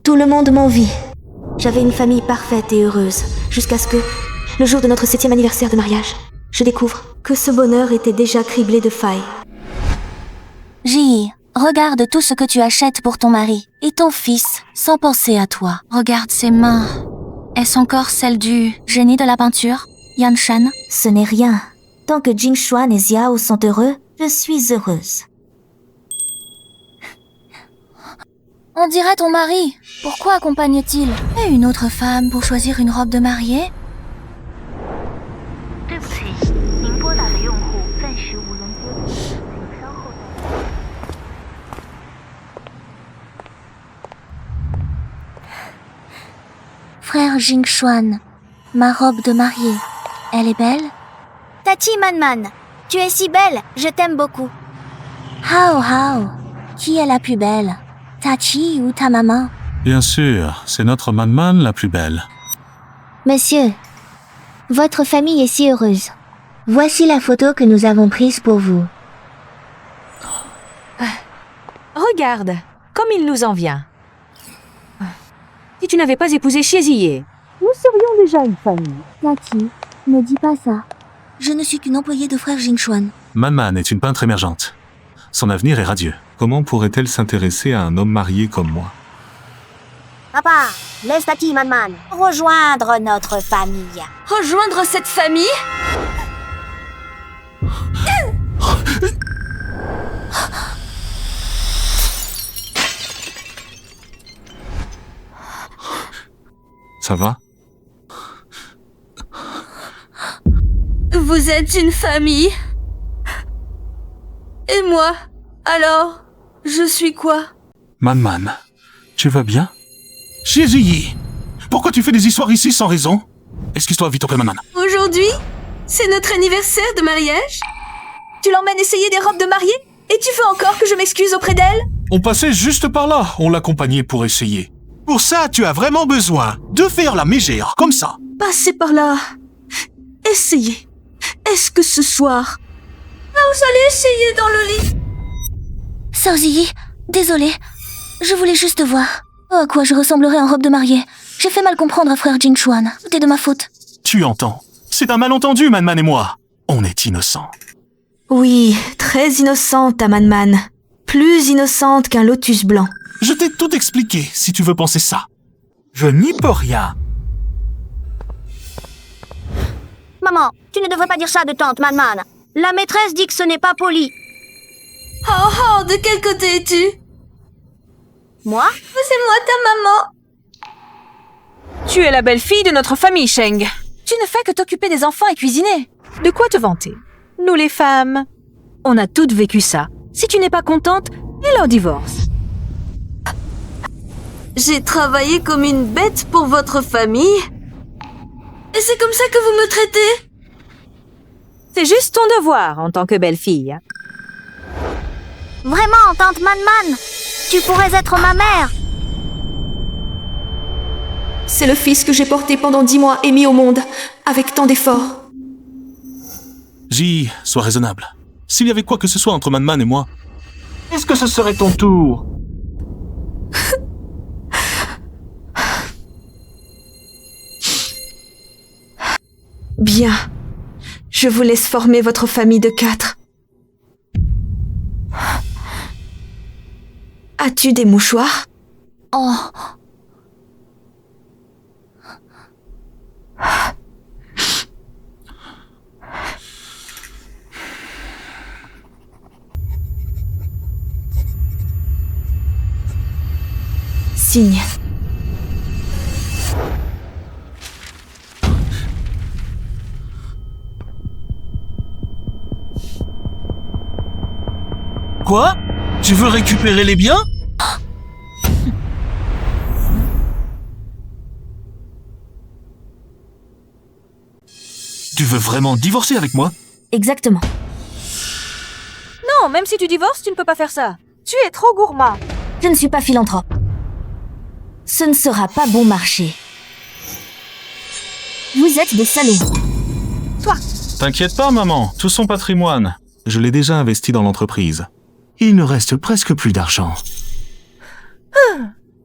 Tout le monde m'envie. J'avais une famille parfaite et heureuse, jusqu'à ce que, le jour de notre 7e anniversaire de mariage, je découvre que ce bonheur était déjà criblé de failles. Ji, regarde tout ce que tu achètes pour ton mari et ton fils, sans penser à toi. Regarde ses mains. Est-ce encore celle du génie de la peinture, Yan Shan? Ce n'est rien. Tant que Jing Xuan et Xiao sont heureux, je suis heureuse. On dirait ton mari. Pourquoi accompagne-t-il une autre femme pour choisir une robe de mariée? Frère Jing Xuan, ma robe de mariée, elle est belle? Tati Manman, tu es si belle, je t'aime beaucoup. Hao, qui est la plus belle? Tachi ou ta maman? Bien sûr, c'est notre Manman la plus belle. Monsieur, votre famille est si heureuse. Voici la photo que nous avons prise pour vous. Regarde, comme il nous en vient. Si tu n'avais pas épousé Xie, nous serions déjà une famille. Tati, ne dis pas ça. Je ne suis qu'une employée de frère Jing Xuan. Manman est une peintre émergente. Son avenir est radieux. Comment pourrait-elle s'intéresser à un homme marié comme moi? Papa, laisse Tati Manman rejoindre notre famille. Rejoindre cette famille? Ça va? Vous êtes une famille? Et moi? Alors, je suis quoi? Manman, tu vas bien? Xie, pourquoi tu fais des histoires ici sans raison? Excuse-toi vite auprès Manman. Aujourd'hui, c'est notre anniversaire de mariage? Tu l'emmènes essayer des robes de mariée? Et tu veux encore que je m'excuse auprès d'elle? On passait juste par là, on l'accompagnait pour essayer. Pour ça, tu as vraiment besoin de faire la mégère, comme ça. Passez par là. Essayez. Est-ce que ce soir... vous allez essayer dans le lit? Sœur Ziyi, désolée. Je voulais juste voir. À quoi je ressemblerais en robe de mariée. J'ai fait mal comprendre à frère Jing Xuan. Tout est de ma faute. Tu entends? C'est un malentendu, Manman et moi. On est innocents. Oui, très innocente, ta Manman. Plus innocente qu'un lotus blanc. Je t'ai tout expliqué, si tu veux penser ça. Je n'y peux rien. Maman, tu ne devrais pas dire ça de tante Manman. La maîtresse dit que ce n'est pas poli. Oh, de quel côté es-tu? Moi? C'est moi, ta maman. Tu es la belle-fille de notre famille, Sheng. Tu ne fais que t'occuper des enfants et cuisiner. De quoi te vanter? Nous les femmes, on a toutes vécu ça. Si tu n'es pas contente, alors divorce. J'ai travaillé comme une bête pour votre famille. Et c'est comme ça que vous me traitez? C'est juste ton devoir en tant que belle-fille. Vraiment, tante Manman, tu pourrais être ma mère. C'est le fils que j'ai porté pendant 10 mois et mis au monde, avec tant d'efforts. J, sois raisonnable. S'il y avait quoi que ce soit entre Manman et moi... Est-ce que ce serait ton tour? Bien. Je vous laisse former votre famille de 4. As-tu des mouchoirs? Oh. Signe. Quoi? Tu veux récupérer les biens? Tu veux vraiment divorcer avec moi? Exactement. Non, même si tu divorces, tu ne peux pas faire ça. Tu es trop gourmand. Je ne suis pas philanthrope. Ce ne sera pas bon marché. Vous êtes des salauds. Toi. T'inquiète pas, maman, tout son patrimoine. Je l'ai déjà investi dans l'entreprise. Il ne reste presque plus d'argent.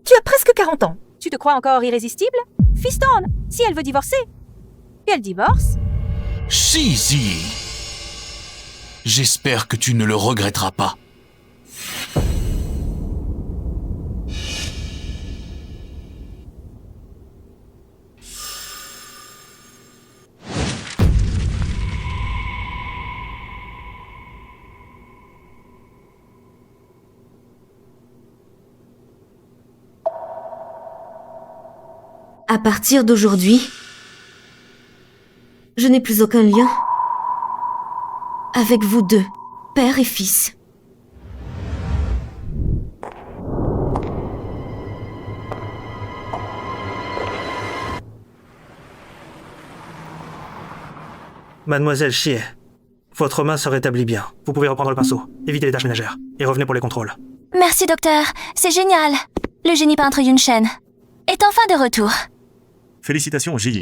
Tu as presque 40 ans. Tu te crois encore irrésistible? Fiston, si elle veut divorcer, qu'elle divorce. Shizi, j'espère que tu ne le regretteras pas. À partir d'aujourd'hui, je n'ai plus aucun lien avec vous deux, père et fils. Mademoiselle Xie, votre main se rétablit bien. Vous pouvez reprendre le pinceau, évitez les tâches ménagères, et revenez pour les contrôles. Merci, docteur. C'est génial. Le génie peintre Yun Shen est enfin de retour. Félicitations, Ji.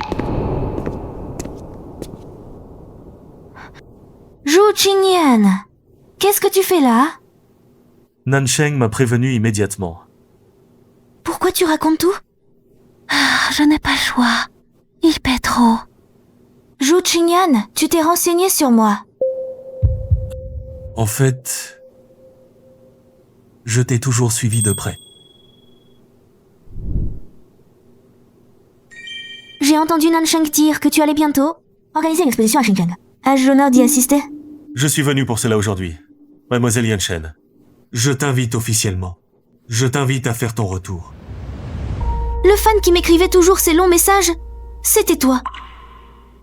Zhu Qingyan, qu'est-ce que tu fais là? Nansheng m'a prévenu immédiatement. Pourquoi tu racontes tout? Je n'ai pas le choix. Il paie trop. Zhu Qingyan, tu t'es renseigné sur moi. En fait, je t'ai toujours suivi de près. J'ai entendu Nansheng dire que tu allais bientôt organiser une exposition à Xinjiang. Ai-je l'honneur d'y assister? Je suis venu pour cela aujourd'hui. Mademoiselle Yanshen, je t'invite officiellement. Je t'invite à faire ton retour. Le fan qui m'écrivait toujours ces longs messages, c'était toi.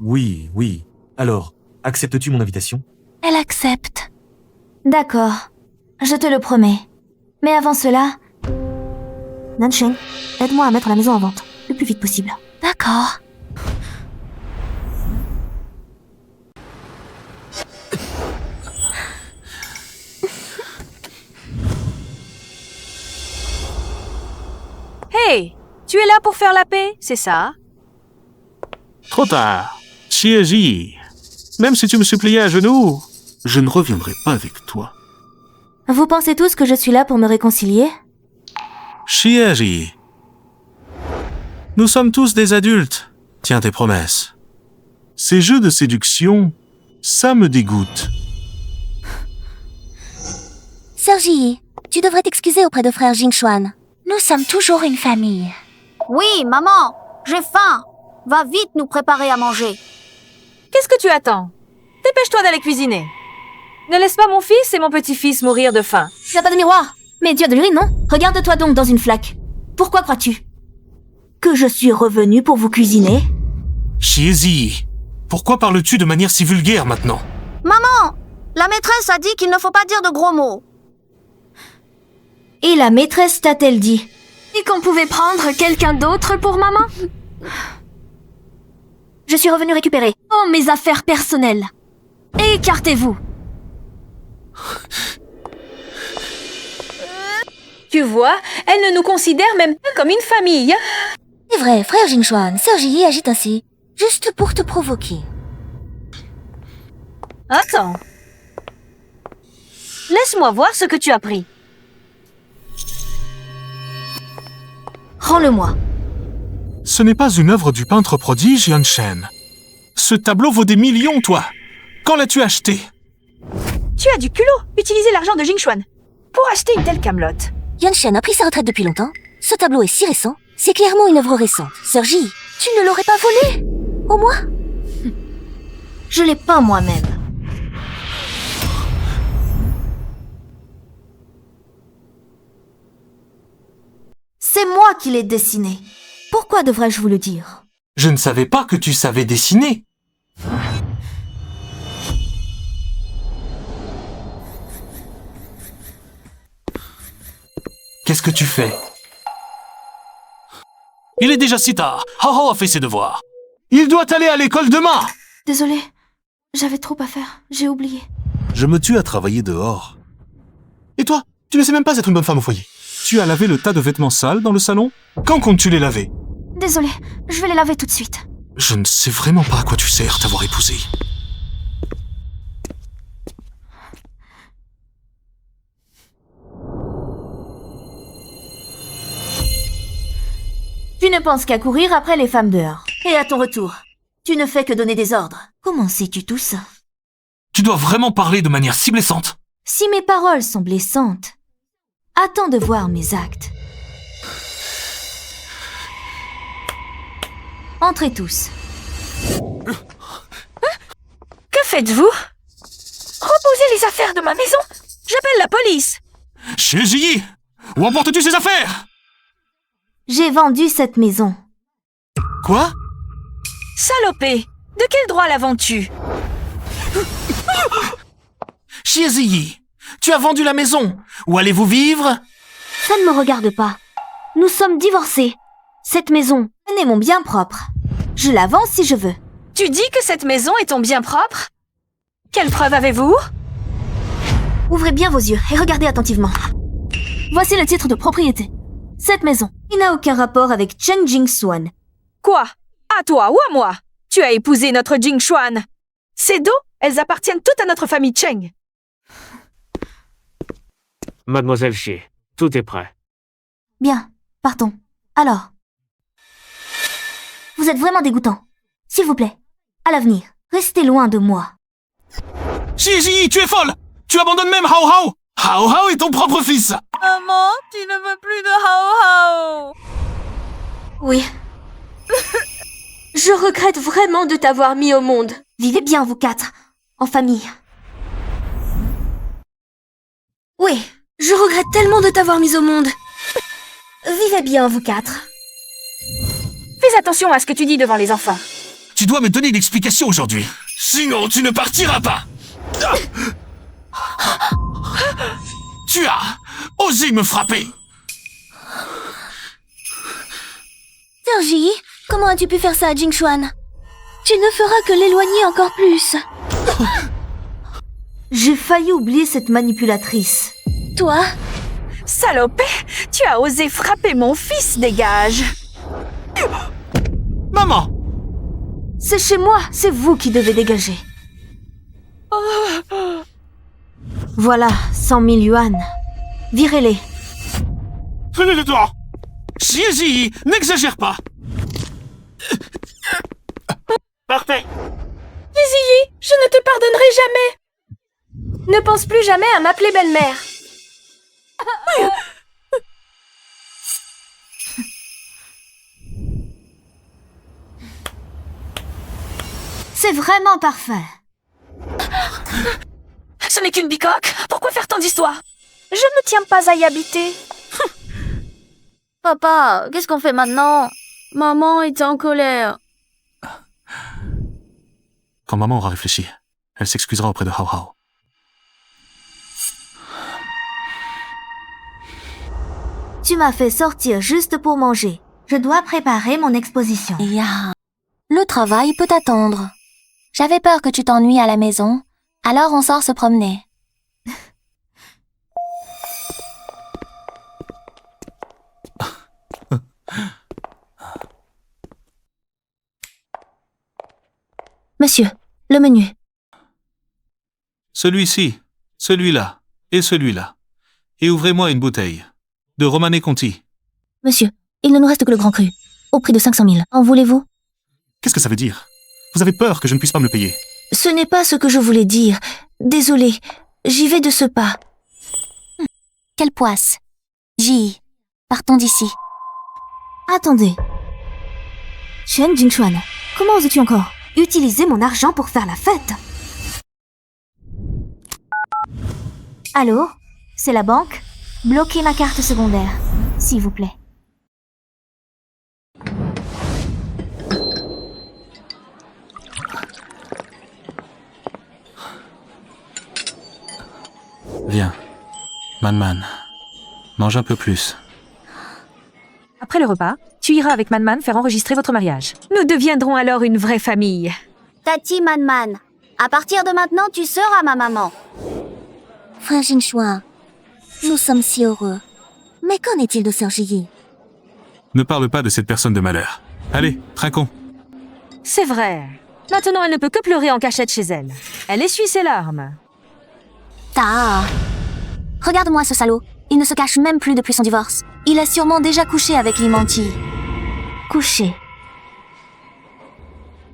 Oui, oui. Alors, acceptes-tu mon invitation? Elle accepte. D'accord, je te le promets. Mais avant cela, Nansheng, aide-moi à mettre la maison en vente, le plus vite possible. D'accord. Hey, tu es là pour faire la paix, c'est ça? Trop tard. Shiezi, même si tu me suppliais à genoux, je ne reviendrai pas avec toi. Vous pensez tous que je suis là pour me réconcilier? Shiezi, nous sommes tous des adultes. Tiens tes promesses. Ces jeux de séduction, ça me dégoûte. Sœur Ji, tu devrais t'excuser auprès de frère Jingxuan. Nous sommes toujours une famille. Oui, maman, j'ai faim. Va vite nous préparer à manger. Qu'est-ce que tu attends? Dépêche-toi d'aller cuisiner. Ne laisse pas mon fils et mon petit-fils mourir de faim. Tu n'as pas de miroir? Mais tu as de l'urine, non? Regarde-toi donc dans une flaque. Pourquoi crois-tu? Que je suis revenue pour vous cuisiner? Shiezi, pourquoi parles-tu de manière si vulgaire maintenant? Maman, la maîtresse a dit qu'il ne faut pas dire de gros mots. Et la maîtresse t'a-t-elle dit? Et qu'on pouvait prendre quelqu'un d'autre pour maman? Je suis revenue récupérer. Oh, mes affaires personnelles. Écartez-vous. Tu vois, elle ne nous considère même pas comme une famille. C'est vrai, frère Jingxuan, Sœur Ji agite ainsi, juste pour te provoquer. Attends. Laisse-moi voir ce que tu as pris. Rends-le-moi. Ce n'est pas une œuvre du peintre prodige Yanshen. Ce tableau vaut des millions, toi. Quand l'as-tu acheté? Tu as du culot. Utiliser l'argent de Jingxuan pour acheter une telle camelote. Yanshen a pris sa retraite depuis longtemps. Ce tableau est si récent. C'est clairement une œuvre récente. Sœur Ji, tu ne l'aurais pas volé? Au moins? Je l'ai peint moi-même. C'est moi qui l'ai dessiné. Pourquoi devrais-je vous le dire? Je ne savais pas que tu savais dessiner. Qu'est-ce que tu fais? Il est déjà si tard. Haho a fait ses devoirs. Il doit aller à l'école demain. Désolée, j'avais trop à faire. J'ai oublié. Je me tue à travailler dehors. Et toi, tu ne sais même pas être une bonne femme au foyer. Tu as lavé le tas de vêtements sales dans le salon? Quand comptes-tu les laver? Désolée, je vais les laver tout de suite. Je ne sais vraiment pas à quoi tu sers t'avoir épousé. ne penses qu'à courir après les femmes dehors. Et à ton retour, tu ne fais que donner des ordres. Comment sais-tu tout ça? Tu dois vraiment parler de manière si blessante. Si mes paroles sont blessantes, attends de voir mes actes. Entrez tous. Que faites-vous? Reposez les affaires de ma maison. J'appelle la police. Shiji, où emportes-tu ces affaires? J'ai vendu cette maison. Quoi? Salopé. De quel droit la vends-tu? Shiji, tu as vendu la maison. Où allez-vous vivre? Ça ne me regarde pas. Nous sommes divorcés. Cette maison est mon bien propre. Je la vends si je veux. Tu dis que cette maison est ton bien propre? Quelle preuve avez-vous? Ouvrez bien vos yeux et regardez attentivement. Voici le titre de propriété. Cette maison, il n'a aucun rapport avec Chen Jingshuan. Quoi? À toi ou à moi? Tu as épousé notre Jingshuan. Ces dos, elles appartiennent toutes à notre famille Cheng. Mademoiselle Xie, tout est prêt. Bien, partons. Alors. Vous êtes vraiment dégoûtant. S'il vous plaît, à l'avenir, restez loin de moi. Shiji, tu es folle! Tu abandonnes même Hao Hao! Hao Hao est ton propre fils! Maman, tu ne veux plus de Hao Hao. Oui. Je regrette vraiment de t'avoir mis au monde. Vivez bien, vous quatre, en famille. Oui, je regrette tellement de t'avoir mis au monde. Vivez bien, vous quatre. Fais attention à ce que tu dis devant les enfants. Tu dois me donner une explication aujourd'hui. Sinon, tu ne partiras pas. Tu as osé me frapper. Sergi, comment as-tu pu faire ça à Jingshuan? Tu ne feras que l'éloigner encore plus. J'ai failli oublier cette manipulatrice. Toi? Salopé, tu as osé frapper mon fils, dégage. Maman! C'est chez moi, c'est vous qui devez dégager. Voilà, 100 000 yuan. Virez-les. Prenez-les dehors! Shiji, n'exagère pas! Partez! Ziyi, je ne te pardonnerai jamais. Ne pense plus jamais à m'appeler belle-mère. C'est vraiment parfait. Ce n'est qu'une bicoque. Pourquoi faire tant d'histoires? Je ne tiens pas à y habiter. Papa, qu'est-ce qu'on fait maintenant? Maman est en colère. Quand maman aura réfléchi, elle s'excusera auprès de Hao Hao. Tu m'as fait sortir juste pour manger. Je dois préparer mon exposition. Ya. Le travail peut attendre. J'avais peur que tu t'ennuies à la maison, alors on sort se promener. Monsieur, le menu. Celui-ci, celui-là et celui-là. Et ouvrez-moi une bouteille de Romanée Conti. Monsieur, il ne nous reste que le grand cru, au prix de 500 000. En voulez-vous? Qu'est-ce que ça veut dire? Vous avez peur que je ne puisse pas me le payer? Ce n'est pas ce que je voulais dire. Désolée, j'y vais de ce pas. Quelle poisse. Ji, partons d'ici. Attendez. Chen Jingshuan, comment oses-tu encore utiliser mon argent pour faire la fête? Allô? C'est la banque? Bloquez ma carte secondaire, s'il vous plaît. Viens. Man, mange un peu plus. Après le repas, tu iras avec Man faire enregistrer votre mariage. Nous deviendrons alors une vraie famille. Tati Man, à partir de maintenant, tu seras ma maman. Frère Jingshuan, nous sommes si heureux. Mais qu'en est-il de Sergi? Ne parle pas de cette personne de malheur. Allez, trinquons. C'est vrai. Maintenant, elle ne peut que pleurer en cachette chez elle. Elle essuie ses larmes. Ta. Regarde-moi ce salaud. Il ne se cache même plus depuis son divorce. Il a sûrement déjà couché avec Limanti. couché.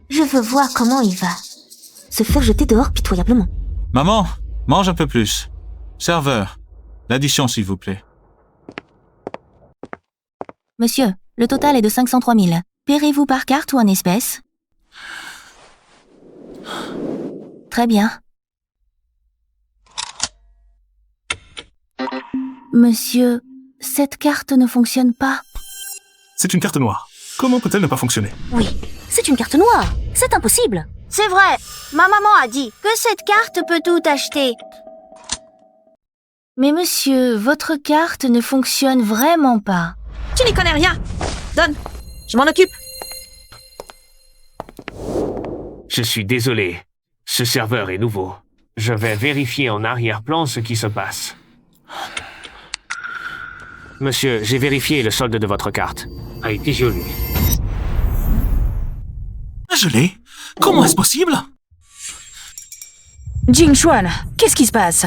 Je veux voir comment il va se faire jeter dehors pitoyablement. Maman, mange un peu plus. Serveur, l'addition s'il vous plaît. Monsieur, le total est de 503 000. Paierez-vous par carte ou en espèces? Très bien. Monsieur, cette carte ne fonctionne pas. C'est une carte noire. Comment peut-elle ne pas fonctionner? Oui, c'est une carte noire. C'est impossible. C'est vrai, ma maman a dit que cette carte peut tout acheter. Mais monsieur, votre carte ne fonctionne vraiment pas. Tu n'y connais rien. Donne, je m'en occupe. Je suis désolé. Ce serveur est nouveau. Je vais vérifier en arrière-plan ce qui se passe. Monsieur, j'ai vérifié le solde de votre carte. A été gelé. Gelé? Comment est-ce possible? Jing Xuan, qu'est-ce qui se passe?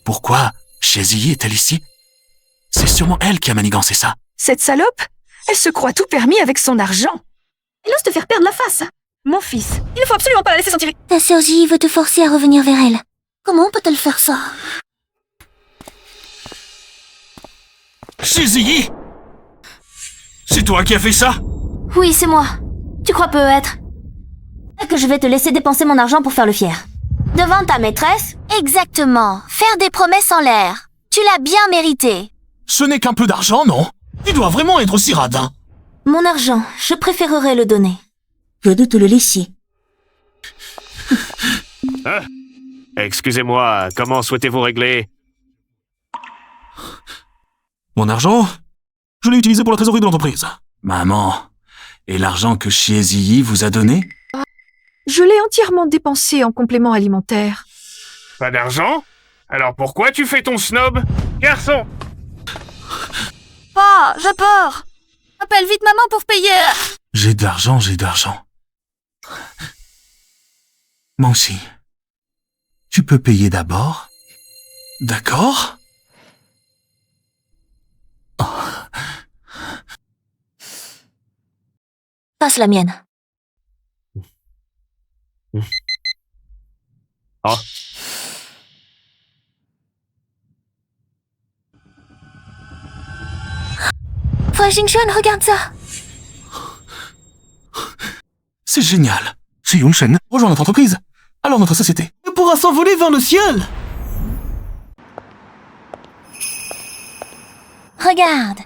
Pourquoi Shizi est-elle ici? C'est sûrement elle qui a manigancé ça. Cette salope, elle se croit tout permis avec son argent. Elle ose te faire perdre la face. Mon fils, il ne faut absolument pas la laisser s'en tirer. Ta sœur Ji veut te forcer à revenir vers elle. Comment peut-elle faire ça? Shizi! C'est toi qui as fait ça? Oui, c'est moi. Tu crois peut-être que je vais te laisser dépenser mon argent pour faire le fier? Devant ta maîtresse? Exactement. Faire des promesses en l'air. Tu l'as bien mérité. Ce n'est qu'un peu d'argent, non? Tu dois vraiment être aussi radin. Mon argent, je préférerais le donner que de te le laisser. Hein? Excusez-moi, comment souhaitez-vous régler? Mon argent? Je l'ai utilisé pour la trésorerie de l'entreprise. Maman, et l'argent que Shizi vous a donné? Je l'ai entièrement dépensé en compléments alimentaires. Pas d'argent? Alors pourquoi tu fais ton snob? Garçon! Pa, j'ai peur. Appelle vite maman pour payer. J'ai de l'argent, j'ai de l'argent. Moi aussi. Tu peux payer d'abord? D'accord? Passe la mienne. Oh. Frère Jingxuan, regarde ça. C'est génial. Si Yunshen rejoint notre entreprise, alors notre société pourra s'envoler vers le ciel. Regarde.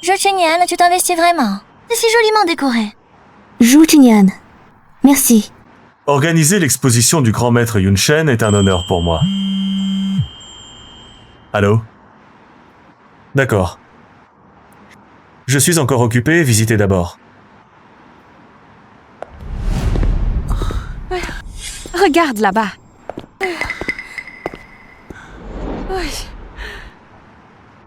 Zhou Qingyan, tu t'investis vraiment. C'est si joliment décoré. Zhou Qingyan. Merci. Organiser l'exposition du grand maître Yunshen est un honneur pour moi. Allô? D'accord. Je suis encore occupé, visitez d'abord. Regarde là-bas. Oui.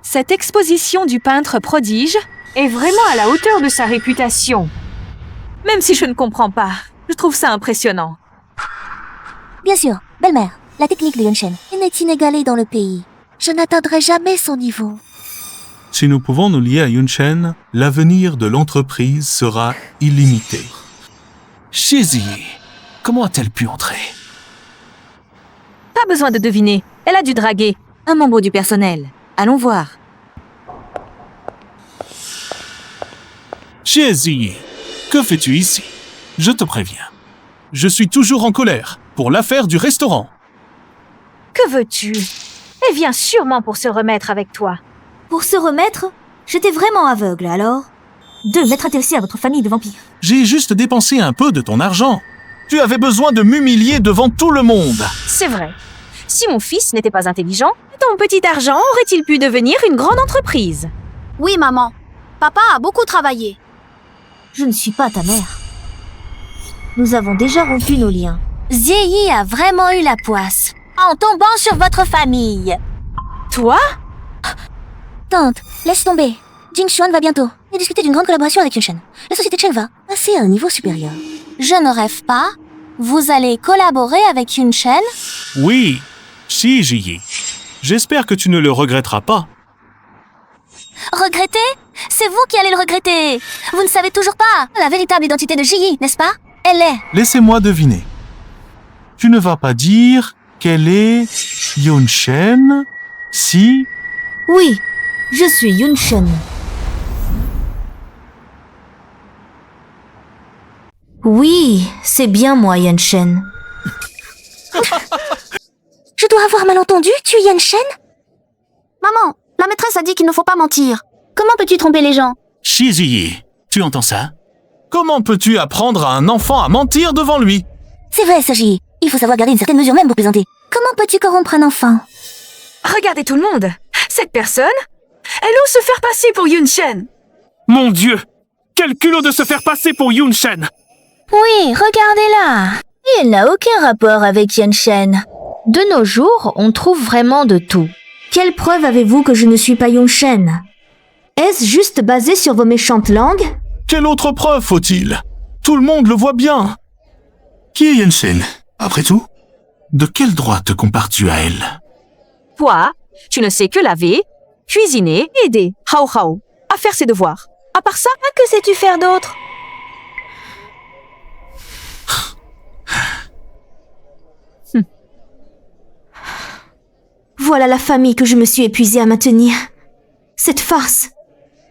Cette exposition du peintre prodige est vraiment à la hauteur de sa réputation. Même si je ne comprends pas, je trouve ça impressionnant. Bien sûr, belle-mère, la technique de Yunshen n'est inégalée dans le pays. Je n'atteindrai jamais son niveau. Si nous pouvons nous lier à Yunshen, l'avenir de l'entreprise sera illimité. Shizi, comment a-t-elle pu entrer? Pas besoin de deviner, elle a dû draguer un membre du personnel. Allons voir. Shizi, que fais-tu ici? Je te préviens. Je suis toujours en colère pour l'affaire du restaurant. Que veux-tu? Elle vient sûrement pour se remettre avec toi. Pour se remettre? J'étais vraiment aveugle, alors? De m'être intéressé à votre famille de vampires. J'ai juste dépensé un peu de ton argent. Tu avais besoin de m'humilier devant tout le monde. C'est vrai. Si mon fils n'était pas intelligent, ton petit argent aurait-il pu devenir une grande entreprise? Oui, maman. Papa a beaucoup travaillé. Je ne suis pas ta mère. Nous avons déjà rompu nos liens. Zieyi a vraiment eu la poisse en tombant sur votre famille. Toi? Tante, laisse tomber. Jingxuan va bientôt discuter d'une grande collaboration avec Yunshen. La société Chen va passer à un niveau supérieur. Je ne rêve pas. Vous allez collaborer avec Yunshen? Oui, Si, Ji. J'espère que tu ne le regretteras pas. Regretter? C'est vous qui allez le regretter. Vous ne savez toujours pas la véritable identité de Ji, n'est-ce pas? Elle est. Laissez-moi deviner. Tu ne vas pas dire qu'elle est Yunshen si... Oui, je suis Yunshen. Oui, c'est bien moi, Yunshen. Je dois avoir mal entendu, tu es Yunshen? Maman, la maîtresse a dit qu'il ne faut pas mentir. Comment peux-tu tromper les gens? Shizi, tu entends ça? Comment peux-tu apprendre à un enfant à mentir devant lui? C'est vrai, Sergi. Il faut savoir garder une certaine mesure même pour plaisanter. Comment peux-tu corrompre un enfant? Regardez tout le monde. Cette personne, elle ose se faire passer pour Yunshen. Mon Dieu! Quel culot de se faire passer pour Yunshen! Oui, regardez-la. Et elle n'a aucun rapport avec Yunshen. De nos jours, on trouve vraiment de tout. Quelle preuve avez-vous que je ne suis pas Yunshen? Est-ce juste basé sur vos méchantes langues? Quelle autre preuve faut-il? Tout le monde le voit bien. Qui est Yunshen, après tout? De quel droit te compares-tu à elle? Toi, tu ne sais que laver, cuisiner et aider Hao Hao à faire ses devoirs. À part ça, que sais-tu faire d'autre? Voilà la famille que je me suis épuisée à maintenir. Cette farce.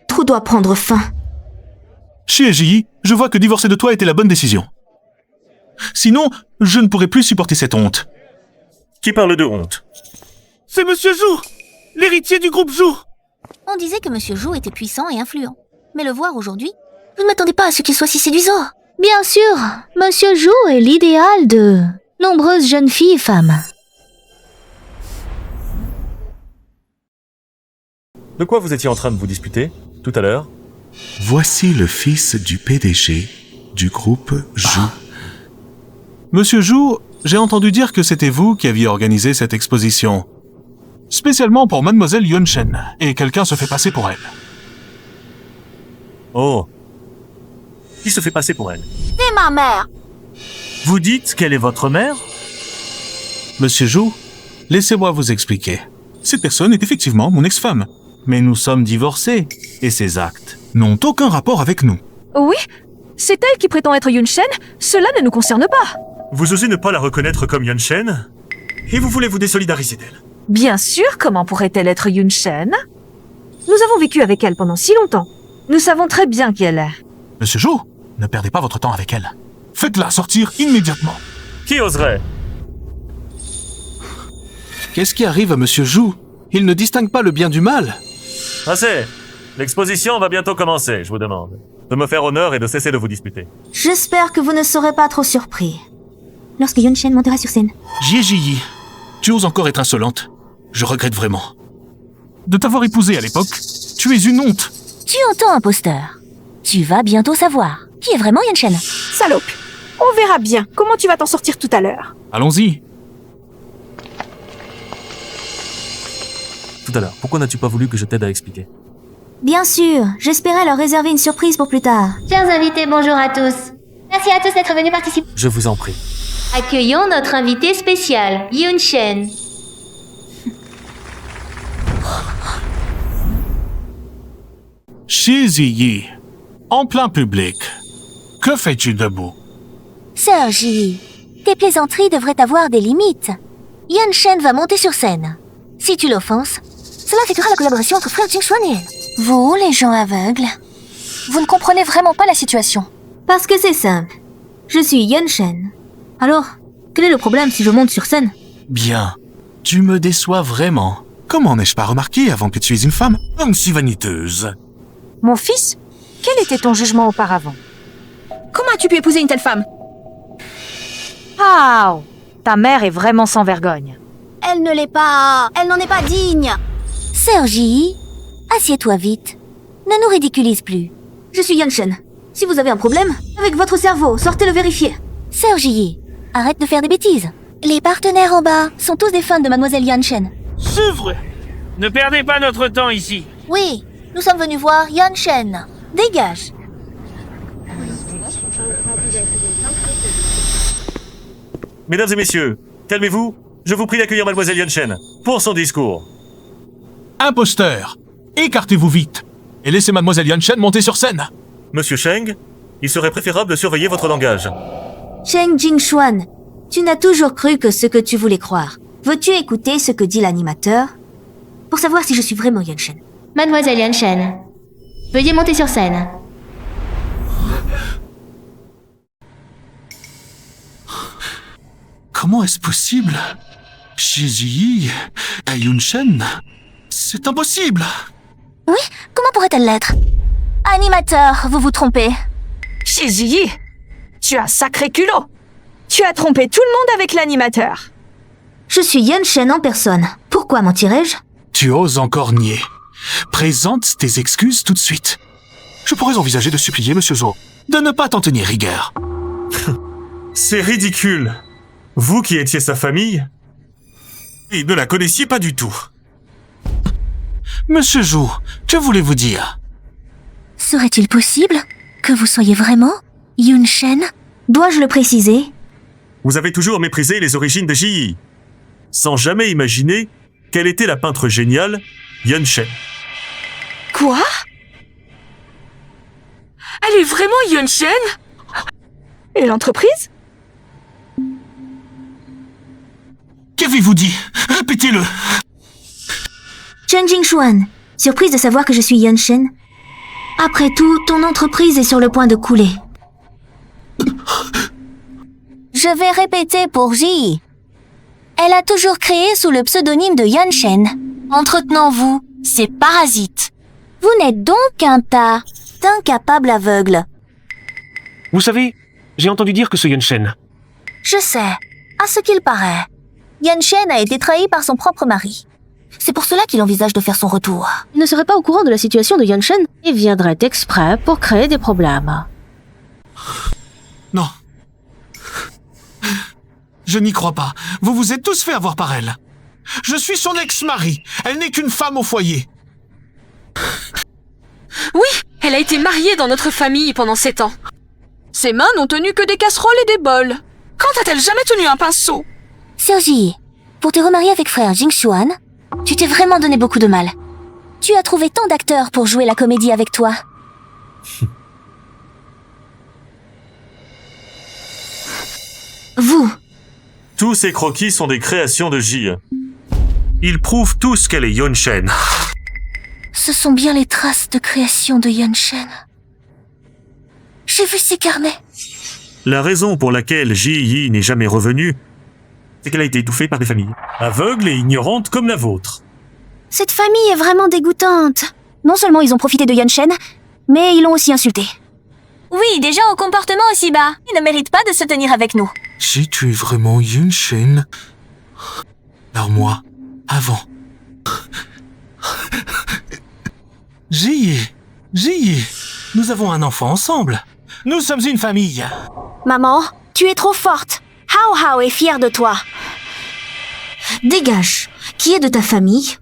Tout doit prendre fin. Shiezi, je vois que divorcer de toi était la bonne décision. Sinon, je ne pourrais plus supporter cette honte. Qui parle de honte? C'est Monsieur Zhou, l'héritier du groupe Zhou. On disait que Monsieur Zhou était puissant et influent. Mais le voir aujourd'hui, je ne m'attendais pas à ce qu'il soit si séduisant. Bien sûr, Monsieur Zhou est l'idéal de nombreuses jeunes filles et femmes. De quoi vous étiez en train de vous disputer, tout à l'heure? Voici le fils du PDG du groupe Zhou. Monsieur Zhou, j'ai entendu dire que c'était vous qui aviez organisé cette exposition. Spécialement pour Mademoiselle Yunshen, et quelqu'un se fait passer pour elle. Oh. Qui se fait passer pour elle? C'est ma mère. Vous dites qu'elle est votre mère? Monsieur Zhou, laissez-moi vous expliquer. Cette personne est effectivement mon ex-femme. Mais nous sommes divorcés, et ces actes n'ont aucun rapport avec nous. Oui, c'est elle qui prétend être Yunshen. Cela ne nous concerne pas. Vous osez ne pas la reconnaître comme Yunshen? Et vous voulez vous désolidariser d'elle? Bien sûr, comment pourrait-elle être Yunshen? Nous avons vécu avec elle pendant si longtemps. Nous savons très bien qui elle est. Monsieur Zhou, ne perdez pas votre temps avec elle. Faites-la sortir immédiatement. Qui oserait? Qu'est-ce qui arrive à Monsieur Zhou? Il ne distingue pas le bien du mal. Assez. L'exposition va bientôt commencer, je vous demande. De me faire honneur et de cesser de vous disputer. J'espère que vous ne serez pas trop surpris lorsque Yunshen montera sur scène. Ji, tu oses encore être insolente. Je regrette vraiment. De t'avoir épousée à l'époque, tu es une honte. Tu entends, imposteur? Tu vas bientôt savoir qui est vraiment Yunshen. Salope. On verra bien comment tu vas t'en sortir tout à l'heure. Allons-y. Tout à l'heure, pourquoi n'as-tu pas voulu que je t'aide à expliquer? Bien sûr, j'espérais leur réserver une surprise pour plus tard. Chers invités, bonjour à tous. Merci à tous d'être venus participer. Je vous en prie. Accueillons notre invité spécial, Yunshen. Shizi, en plein public, que fais-tu debout? Sergi, tes plaisanteries devraient avoir des limites. Yunshen va monter sur scène. Si tu l'offenses, cela affectera la collaboration entre frère Jingxuan et elle. Vous, les gens aveugles, vous ne comprenez vraiment pas la situation. Parce que c'est simple. Je suis Yunshen. Alors, quel est le problème si je monte sur scène? Bien. Tu me déçois vraiment. Comment n'ai-je pas remarqué avant que tu aies une femme si vaniteuse? Mon fils, quel était ton jugement auparavant? Comment as-tu pu épouser une telle femme? Ah, ta mère est vraiment sans vergogne. Elle ne l'est pas. Elle n'en est pas digne. Sergi, assieds-toi vite. Ne nous ridiculise plus. Je suis Yunshen. Si vous avez un problème, avec votre cerveau, sortez le vérifier. Sergi, arrête de faire des bêtises. Les partenaires en bas sont tous des fans de Mademoiselle Yunshen. C'est vrai. Ne perdez pas notre temps ici. Oui, nous sommes venus voir Yunshen. Dégage. Mesdames et messieurs, calmez-vous Je vous prie d'accueillir mademoiselle Yunshen pour son discours. Imposteur! Écartez-vous vite et laissez mademoiselle Yunshen monter sur scène. Monsieur Sheng, il serait préférable de surveiller votre langage. Cheng Jingxuan, tu n'as toujours cru que ce que tu voulais croire. Veux-tu écouter ce que dit l'animateur pour savoir si je suis vraiment Yunshen? Mademoiselle Yunshen, veuillez monter sur scène. Comment est-ce possible? Ji et Yunshen? C'est impossible! Oui, comment pourrait-elle l'être? Animateur, vous vous trompez. Shizi, tu as sacré culot. Tu as trompé tout le monde avec l'animateur. Je suis Yunshen en personne. Pourquoi mentirais-je? Tu oses encore nier. Présente tes excuses tout de suite. Je pourrais envisager de supplier Monsieur Zhou de ne pas t'en tenir rigueur. C'est ridicule. Vous qui étiez sa famille, et ne la connaissiez pas du tout. Monsieur Zhou, que voulez-vous dire? Serait-il possible que vous soyez vraiment Yunshen? Dois-je le préciser? Vous avez toujours méprisé les origines de Ji, sans jamais imaginer quelle était la peintre géniale Yunshen. Quoi? Elle est vraiment Yunshen? Et l'entreprise? Qu'avez-vous dit? Répétez-le! Cheng Jingxuan, surprise de savoir que je suis Yunshen. Après tout, ton entreprise est sur le point de couler. Je vais répéter pour Ji. Elle a toujours créé sous le pseudonyme de Yunshen, entretenant vous, ces parasites. Vous n'êtes donc qu'un tas d'incapables aveugles. Vous savez, j'ai entendu dire que ce Yunshen... Je sais, à ce qu'il paraît, Yunshen a été trahi par son propre mari. C'est pour cela qu'il envisage de faire son retour. Il ne serait pas au courant de la situation de Yunshen et viendrait exprès pour créer des problèmes. Non. Je n'y crois pas. Vous vous êtes tous fait avoir par elle. Je suis son ex-mari. Elle n'est qu'une femme au foyer. Oui, elle a été mariée dans notre famille pendant 7 ans. Ses mains n'ont tenu que des casseroles et des bols. Quand a-t-elle jamais tenu un pinceau? Xiaoji, pour te remarier avec frère Jingxuan, tu t'es vraiment donné beaucoup de mal. Tu as trouvé tant d'acteurs pour jouer la comédie avec toi. Vous. Tous ces croquis sont des créations de Ji. Ils prouvent tous qu'elle est Yunshen. Ce sont bien les traces de création de Yunshen. J'ai vu ses carnets. La raison pour laquelle Ji Yi n'est jamais revenue, c'est qu'elle a été étouffée par des familles aveugles et ignorantes comme la vôtre. Cette famille est vraiment dégoûtante. Non seulement ils ont profité de Yunshen, mais ils l'ont aussi insulté. Oui, des gens au comportement aussi bas. Ils ne méritent pas de se tenir avec nous. Si tu es vraiment Yunshen? Alors moi, avant. Ji, nous avons un enfant ensemble. Nous sommes une famille. Maman, tu es trop forte. Hao Hao est fier de toi. Dégage. Qui est de ta famille?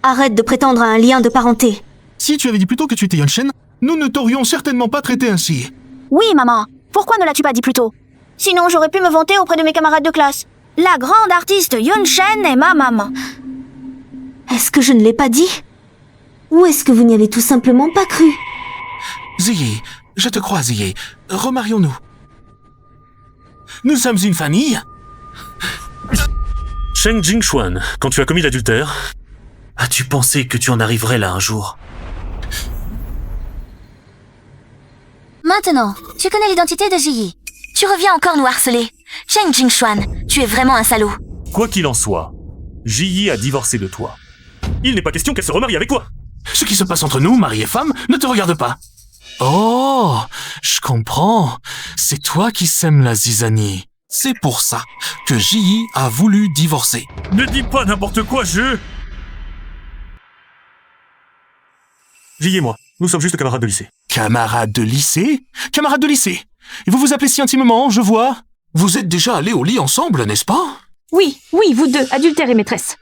Arrête de prétendre à un lien de parenté. Si tu avais dit plus tôt que tu étais Yunshen, nous ne t'aurions certainement pas traité ainsi. Oui, maman. Pourquoi ne l'as-tu pas dit plus tôt? Sinon, j'aurais pu me vanter auprès de mes camarades de classe. La grande artiste Yunshen est ma maman. Est-ce que je ne l'ai pas dit? Ou est-ce que vous n'y avez tout simplement pas cru? Ziyi, je te crois, Ziyi. Remarions-nous. Nous sommes une famille. Cheng Jingxuan, quand tu as commis l'adultère, as-tu pensé que tu en arriverais là un jour? Maintenant, tu connais l'identité de Ji. Tu reviens encore nous harceler. Cheng Jingxuan, tu es vraiment un salaud. Quoi qu'il en soit, Ji Yi a divorcé de toi. Il n'est pas question qu'elle se remarie avec toi. Ce qui se passe entre nous, mari et femme, ne te regarde pas. Oh, je comprends. C'est toi qui sèmes la zizanie. C'est pour ça que Ji a voulu divorcer. Ne dis pas n'importe quoi, Ji et moi, nous sommes juste camarades de lycée. Camarades de lycée? Camarades de lycée? Et vous vous appelez si intimement, je vois. Vous êtes déjà allés au lit ensemble, n'est-ce pas? Oui, vous deux, adultère et maîtresse.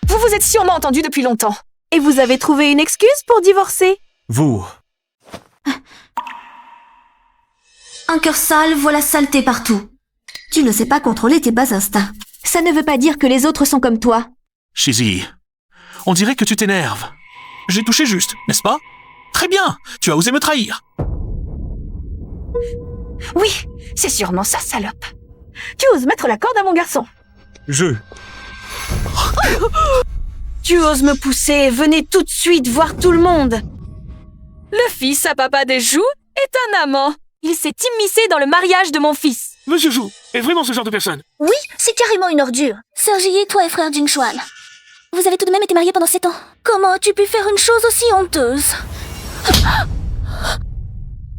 Vous vous êtes sûrement entendus depuis longtemps. Et vous avez trouvé une excuse pour divorcer? Vous... Un cœur sale, voilà saleté partout. Tu ne sais pas contrôler tes bas instincts. Ça ne veut pas dire que les autres sont comme toi. Shizi, on dirait que tu t'énerves. J'ai touché juste, n'est-ce pas? Très bien, tu as osé me trahir. Oui, c'est sûrement ça, salope. Tu oses mettre la corde à mon garçon. Tu oses me pousser, venez tout de suite voir tout le monde. Le fils à papa des Joues est un amant. Il s'est immiscé dans le mariage de mon fils. Monsieur Zhou est vraiment ce genre de personne. Oui, c'est carrément une ordure. Sœur Ji, toi et frère Jingxuan, vous avez tout de même été mariés pendant 7 ans. Comment as-tu pu faire une chose aussi honteuse?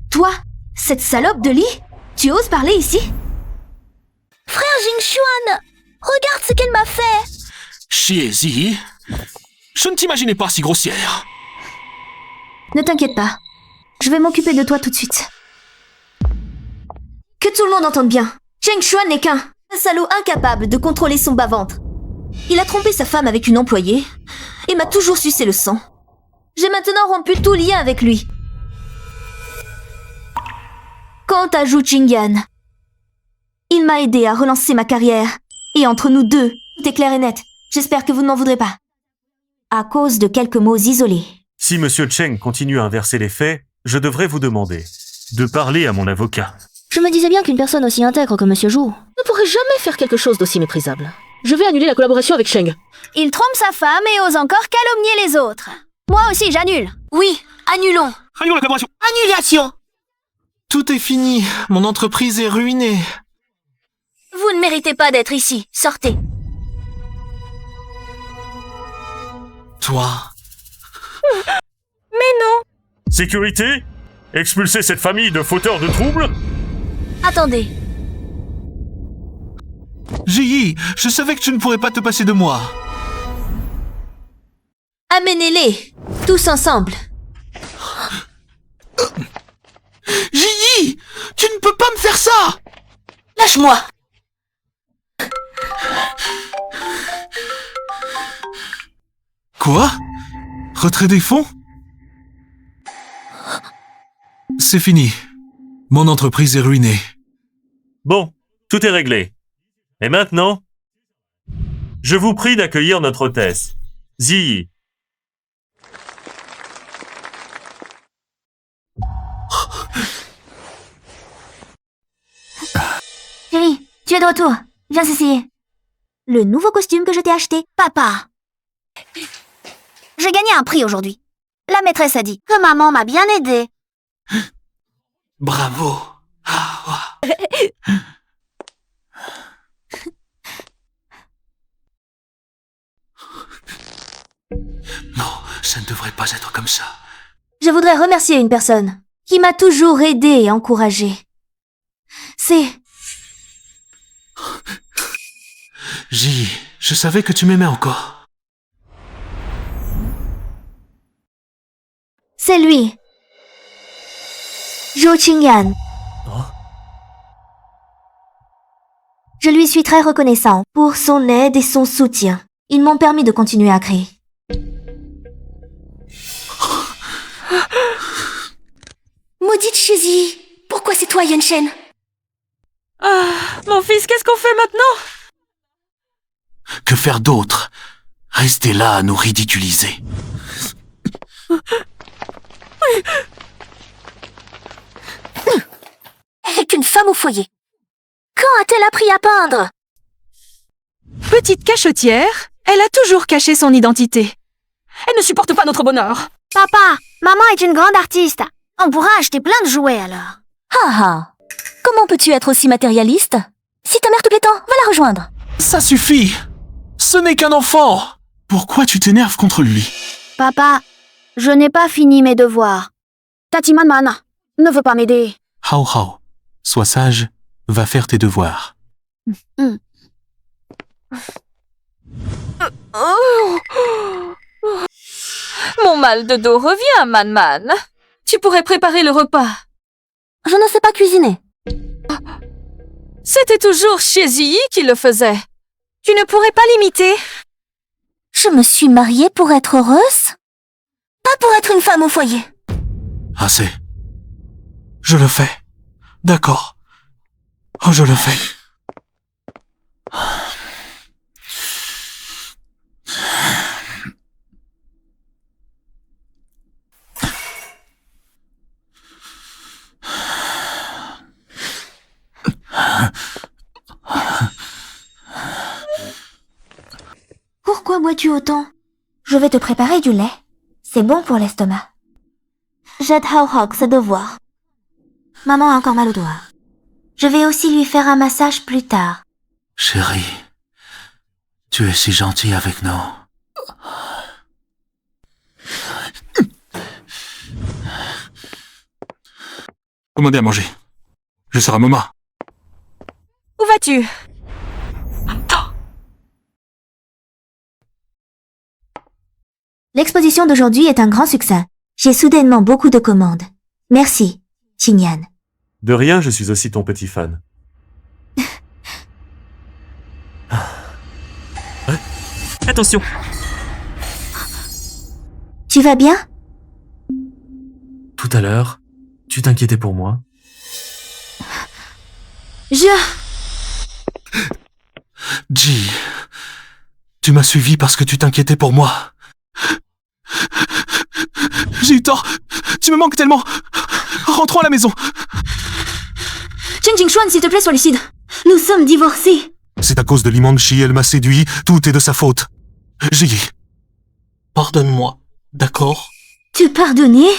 Toi, cette salope de lit, tu oses parler ici? Frère Jingxuan, regarde ce qu'elle m'a fait. Shizi, je ne t'imaginais pas si grossière. Ne t'inquiète pas, je vais m'occuper de toi tout de suite. Que tout le monde entende bien, Cheng Xuan n'est qu'un salaud incapable de contrôler son bas-ventre. Il a trompé sa femme avec une employée et m'a toujours sucé le sang. J'ai maintenant rompu tout lien avec lui. Quant à Zhu Qingyan, il m'a aidé à relancer ma carrière. Et entre nous deux, tout est clair et net. J'espère que vous ne m'en voudrez pas. À cause de quelques mots isolés. Si Monsieur Cheng continue à inverser les faits, je devrais vous demander de parler à mon avocat. Je me disais bien qu'une personne aussi intègre que Monsieur Zhou ne pourrait jamais faire quelque chose d'aussi méprisable. Je vais annuler la collaboration avec Sheng. Il trompe sa femme et ose encore calomnier les autres. Moi aussi, j'annule. Oui, annulons. Annulons la collaboration. Annulation. Tout est fini, mon entreprise est ruinée. Vous ne méritez pas d'être ici. Sortez. Toi... Mais non. Sécurité? Expulsez cette famille de fauteurs de troubles? Attendez. Ji, je savais que tu ne pourrais pas te passer de moi. Amenez-les, tous ensemble. Ji, tu ne peux pas me faire ça. Lâche-moi. Quoi? Retrait des fonds? C'est fini. Mon entreprise est ruinée. Bon, tout est réglé. Et maintenant, je vous prie d'accueillir notre hôtesse, Ziyi. Chérie, tu es de retour. Viens s'essayer. Le nouveau costume que je t'ai acheté. Papa, j'ai gagné un prix aujourd'hui. La maîtresse a dit que maman m'a bien aidée. Bravo. Non, ça ne devrait pas être comme ça. Je voudrais remercier une personne qui m'a toujours aidé et encouragé. C'est... Ji, je savais que tu m'aimais encore. C'est lui. Zhu Qingyan. Je lui suis très reconnaissant pour son aide et son soutien. Ils m'ont permis de continuer à créer. Maudite Shizi. Pourquoi c'est toi, Yunshen? Ah, mon fils, qu'est-ce qu'on fait maintenant? Que faire d'autre? Rester là à nous ridiculiser. Elle est qu'une femme au foyer. Quand a-t-elle appris à peindre? Petite cachetière, elle a toujours caché son identité. Elle ne supporte pas notre bonheur. Papa, maman est une grande artiste. On pourra acheter plein de jouets alors. Ah ah. Comment peux-tu être aussi matérialiste? Si ta mère te plaît tant, va la rejoindre. Ça suffit. Ce n'est qu'un enfant. Pourquoi tu t'énerves contre lui? Papa, je n'ai pas fini mes devoirs. Tati Man ne veut pas m'aider. Hao Hao, sois sage, va faire tes devoirs. Mon mal de dos revient, Man. Tu pourrais préparer le repas. Je ne sais pas cuisiner. C'était toujours Shizi qui le faisait. Tu ne pourrais pas l'imiter? Je me suis mariée pour être heureuse? Pas pour être une femme au foyer. Assez. Je le fais. D'accord. Oh, je le fais. Pourquoi bois-tu autant? Je vais te préparer du lait. C'est bon pour l'estomac. J'aide Hauhawk ses devoirs. Maman a encore mal au doigt. Je vais aussi lui faire un massage plus tard. Chérie, tu es si gentille avec nous. Commandez à manger. Je serai à Moma. Où vas-tu? L'exposition d'aujourd'hui est un grand succès. J'ai soudainement beaucoup de commandes. Merci, Xingyan. De rien, je suis aussi ton petit fan. Ouais. Attention. Tu vas bien? Tout à l'heure, tu t'inquiétais pour moi. Ji, tu m'as suivi parce que tu t'inquiétais pour moi. J'ai eu tort. Tu me manques tellement. Rentrons à la maison. Chen Jingxuan, s'il te plaît, sois lucide. Nous sommes divorcés. C'est à cause de Limanchi, elle m'a séduit. Tout est de sa faute. Ji, pardonne-moi, d'accord? Te pardonner?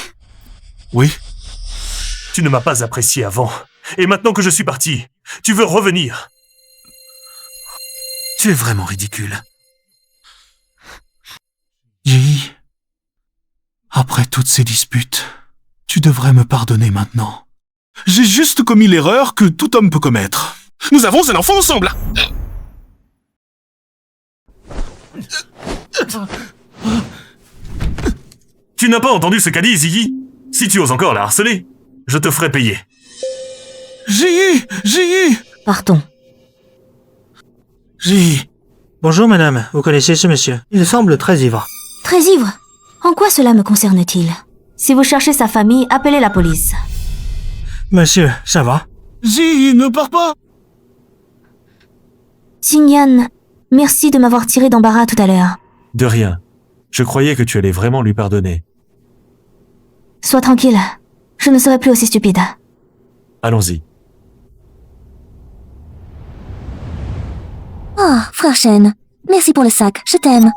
Oui. Tu ne m'as pas apprécié avant. Et maintenant que je suis parti, tu veux revenir. Tu es vraiment ridicule. Ji, après toutes ces disputes, tu devrais me pardonner maintenant. J'ai juste commis l'erreur que tout homme peut commettre. Nous avons un enfant ensemble. Tu n'as pas entendu ce qu'a dit Ziggy? Si tu oses encore la harceler, je te ferai payer. Ji! Partons. Ji! Bonjour madame, vous connaissez ce monsieur? Il semble très ivre. Très ivre? En quoi cela me concerne-t-il? Si vous cherchez sa famille, appelez la police. Monsieur, ça va? Ji, ne pars pas! Xingyan, merci de m'avoir tiré d'embarras tout à l'heure. De rien. Je croyais que tu allais vraiment lui pardonner. Sois tranquille, je ne serai plus aussi stupide. Allons-y. Oh, frère Shen, merci pour le sac, je t'aime.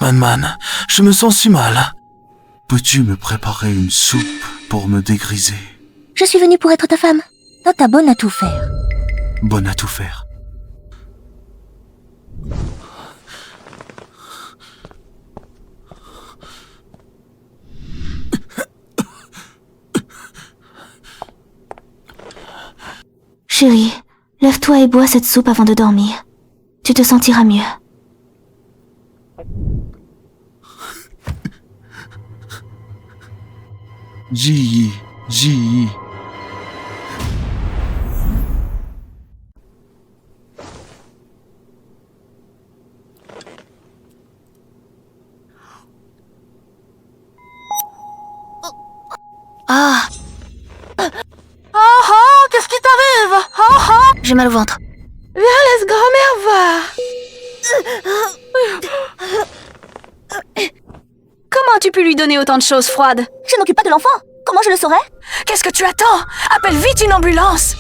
Man, je me sens si mal. Peux-tu me préparer une soupe pour me dégriser? Je suis venue pour être ta femme. Donc t'as bonne à tout faire. Bonne à tout faire. Chérie, lève-toi et bois cette soupe avant de dormir. Tu te sentiras mieux. Ji. Ah, Qu'est-ce qui t'arrive? j'ai mal au ventre. Laisse grand-mère voir. Comment as-tu pu lui donner autant de choses froides? Je n'occupe pas de l'enfant. Comment je le saurais? Qu'est-ce que tu attends? Appelle vite une ambulance.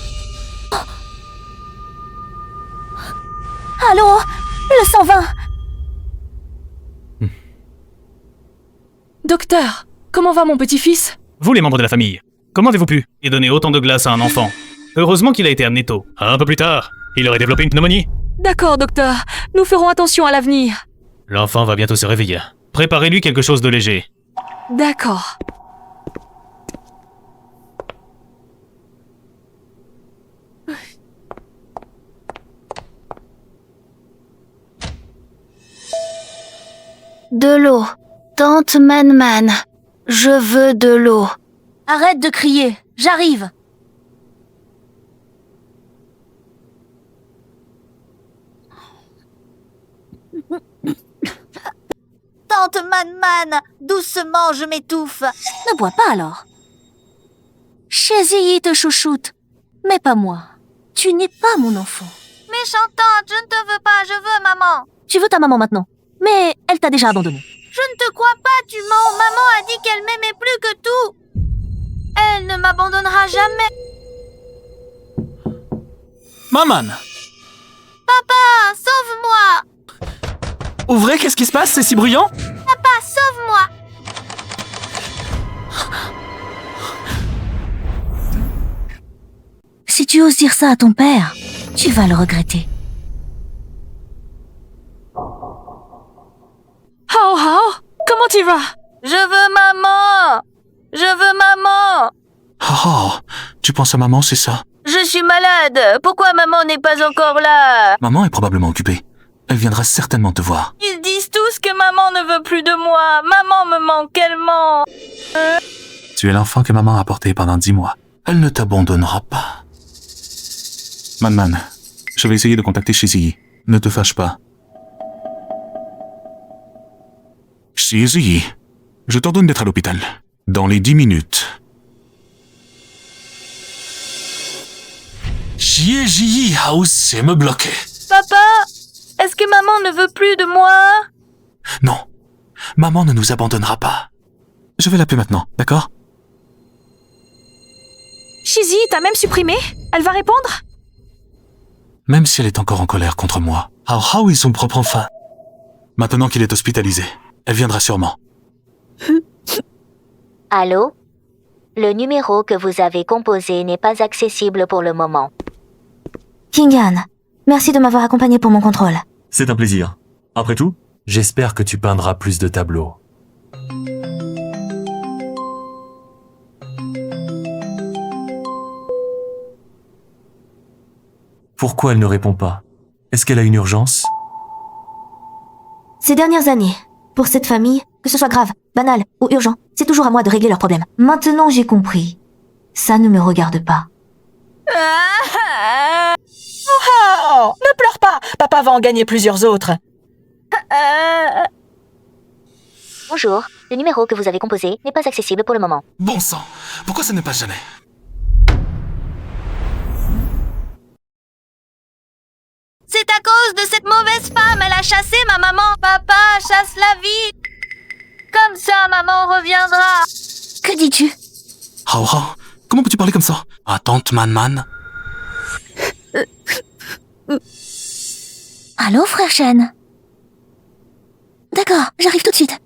Allô? Le 120. Docteur, comment va mon petit-fils? Vous, les membres de la famille, comment avez-vous pu et donner autant de glace à un enfant? Heureusement qu'il a été amené tôt. Un peu plus tard, il aurait développé une pneumonie. D'accord, docteur. Nous ferons attention à l'avenir. L'enfant va bientôt se réveiller. Préparez-lui quelque chose de léger. D'accord. De l'eau. Tante Man, je veux de l'eau. Arrête de crier. J'arrive. Tante Man, doucement, je m'étouffe. Ne bois pas alors. Chézie te chouchoute. Mais pas moi. Tu n'es pas mon enfant. Méchante tante, je ne te veux pas, je veux maman. Tu veux ta maman maintenant. Mais elle t'a déjà abandonné. Je ne te crois pas, tu mens. Maman a dit qu'elle m'aimait plus que tout. Elle ne m'abandonnera jamais. Maman! Papa, sauve-moi. Au vrai, qu'est-ce qui se passe? C'est si bruyant? Papa, sauve-moi! Si tu oses dire ça à ton père, tu vas le regretter. Hao Hao, comment tu vas? Je veux maman! Je veux maman! Oh, tu penses à maman, c'est ça? Je suis malade! Pourquoi maman n'est pas encore là? Maman est probablement occupée. Elle viendra certainement te voir. Ils disent tous que maman ne veut plus de moi. Maman me manque tellement. Tu es l'enfant que maman a porté pendant 10 mois. Elle ne t'abandonnera pas. Man, je vais essayer de contacter Shizi. Ne te fâche pas. Shizi, je t'ordonne d'être à l'hôpital. Dans les 10 minutes. Shizi a osé me bloquer. Papa, est-ce que maman ne veut plus de moi? Non, maman ne nous abandonnera pas. Je vais l'appeler maintenant, d'accord? Shizi t'a même supprimé? Elle va répondre? Même si elle est encore en colère contre moi, Hao Hao est son propre enfant. Maintenant qu'il est hospitalisé, elle viendra sûrement. Allô? Le numéro que vous avez composé n'est pas accessible pour le moment. Kingan, merci de m'avoir accompagné pour mon contrôle. C'est un plaisir. Après tout, J'espère que tu peindras plus de tableaux. Pourquoi elle ne répond pas? Est-ce qu'elle a une urgence? Ces dernières années, pour cette famille, que ce soit grave, banal ou urgent, c'est toujours à moi de régler leurs problèmes. Maintenant j'ai compris. Ça ne me regarde pas. Oh, ne pleure pas, papa va en gagner plusieurs autres. Bonjour, le numéro que vous avez composé n'est pas accessible pour le moment. Bon sang, pourquoi ça ne passe jamais? C'est à cause de cette mauvaise femme, elle a chassé ma maman. Papa, chasse-la vite. Comme ça, maman reviendra. Que dis-tu? Hao Hao, comment peux-tu parler comme ça? À tante Man. Allô, frère Shen? D'accord, j'arrive tout de suite.